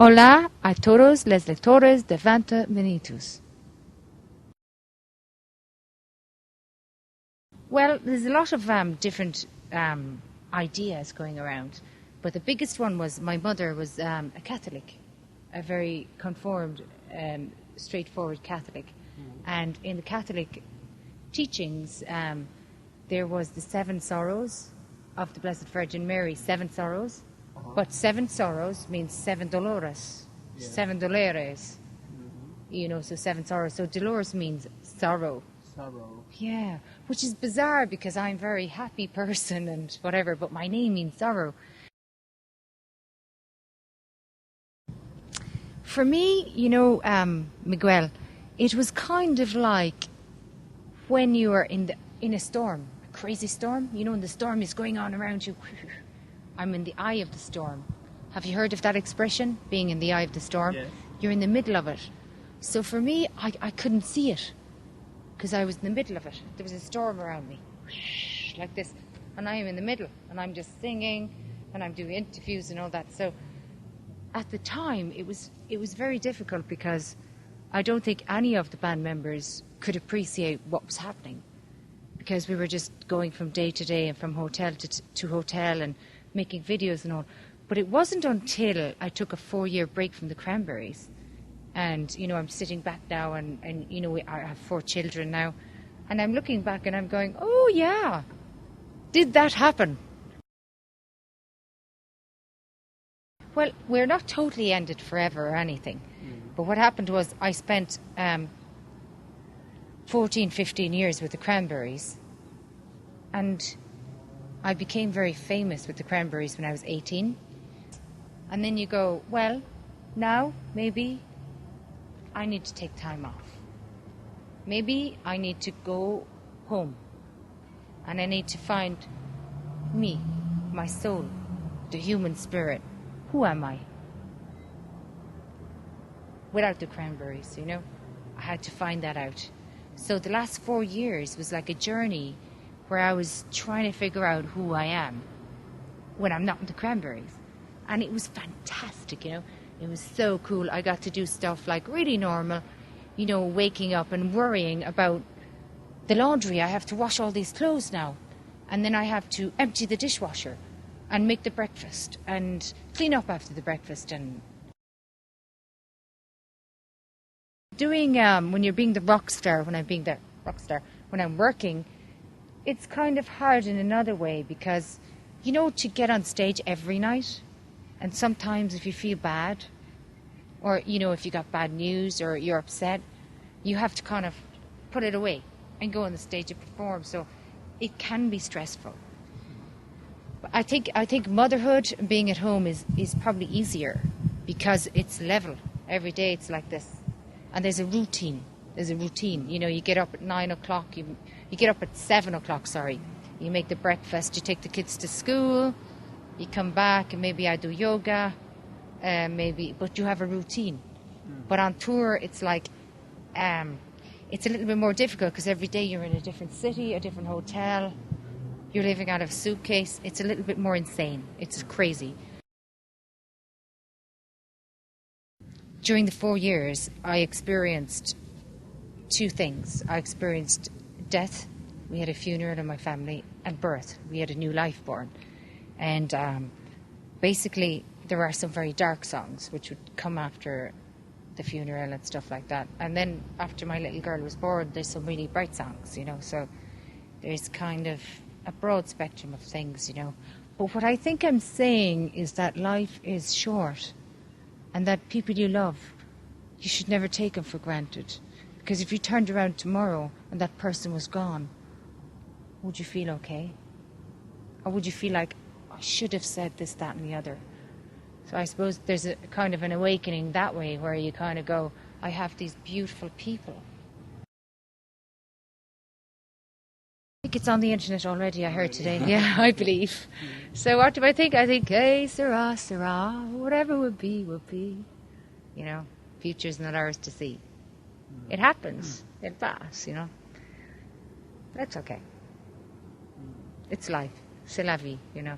Hola a todos los lectores de 20 minutos. Well, there's a lot of different ideas going around, but the biggest one was my mother was a Catholic, a very conformed, straightforward Catholic. And in the Catholic teachings, there was the 7 sorrows of the Blessed Virgin Mary, 7 sorrows. But 7 sorrows means 7 dolores, 7 dolores. You know, so 7 sorrows. So Dolores means sorrow. Sorrow. Yeah, which is bizarre because I'm a very happy person and whatever, but my name means sorrow. For me, you know, Miguel, it was kind of like when you are in a storm, a crazy storm. You know, when the storm is going on around you. I'm in the eye of the storm. Have you heard of that expression, being in the eye of the storm? Yes. You're in the middle of it. So for me, I couldn't see it because I was in the middle of it. There was a storm around me, like this, and I am in the middle, and I'm just singing, and I'm doing interviews and all that. So at the time, it was very difficult because I don't think any of the band members could appreciate what was happening because we were just going from day to day and from hotel to hotel and making videos and all. But it wasn't until I took a 4-year break from the Cranberries, and you know, I'm sitting back now and you know, I have 4 children now, and I'm looking back and I'm going, oh yeah, did that happen? Well, we're not totally ended forever or anything, but what happened was I spent 14-15 years with the Cranberries, and I became very famous with the Cranberries when I was 18. And then you go, well, now maybe I need to take time off. Maybe I need to go home. And I need to find me, my soul, the human spirit. Who am I? Without the Cranberries, you know? I had to find that out. So the last 4 years was like a journey where I was trying to figure out who I am when I'm not in the Cranberries. And it was fantastic, you know. It was so cool. I got to do stuff like really normal, you know, waking up and worrying about the laundry. I have to wash all these clothes now. And then I have to empty the dishwasher and make the breakfast and clean up after the breakfast. And doing, when you're being the rock star, when I'm working, it's kind of hard in another way because, you know, to get on stage every night, and sometimes if you feel bad, or, you know, if you got bad news or you're upset, you have to kind of put it away and go on the stage and perform. So it can be stressful. But I think motherhood and being at home is probably easier because it's level. Every day it's like this. And there's a routine. You know, you get up at 9 o'clock, you get up at 7 o'clock, You make the breakfast, you take the kids to school, you come back and maybe I do yoga, but you have a routine. But on tour, it's like, it's a little bit more difficult because every day you're in a different city, a different hotel, you're living out of a suitcase. It's a little bit more insane. It's crazy. During the 4 years, I experienced 2 things. I experienced death. We had a funeral in my family, and birth. We had a new life born. And basically, there are some very dark songs which would come after the funeral and stuff like that. And then after my little girl was born, there's some really bright songs, you know. So there's kind of a broad spectrum of things, you know. But what I think I'm saying is that life is short, and that people you love, you should never take them for granted. Because if you turned around tomorrow and that person was gone, would you feel okay? Or would you feel like, I should have said this, that and the other? So I suppose there's a kind of an awakening that way where you kind of go, I have these beautiful people. I think it's on the internet already, I heard today. Yeah, I believe. So what do I think? I think, hey, Sarah, Sarah, whatever will be, will be. You know, future's not ours to see. It happens. It passes, you know. That's okay. It's life. C'est la vie, you know.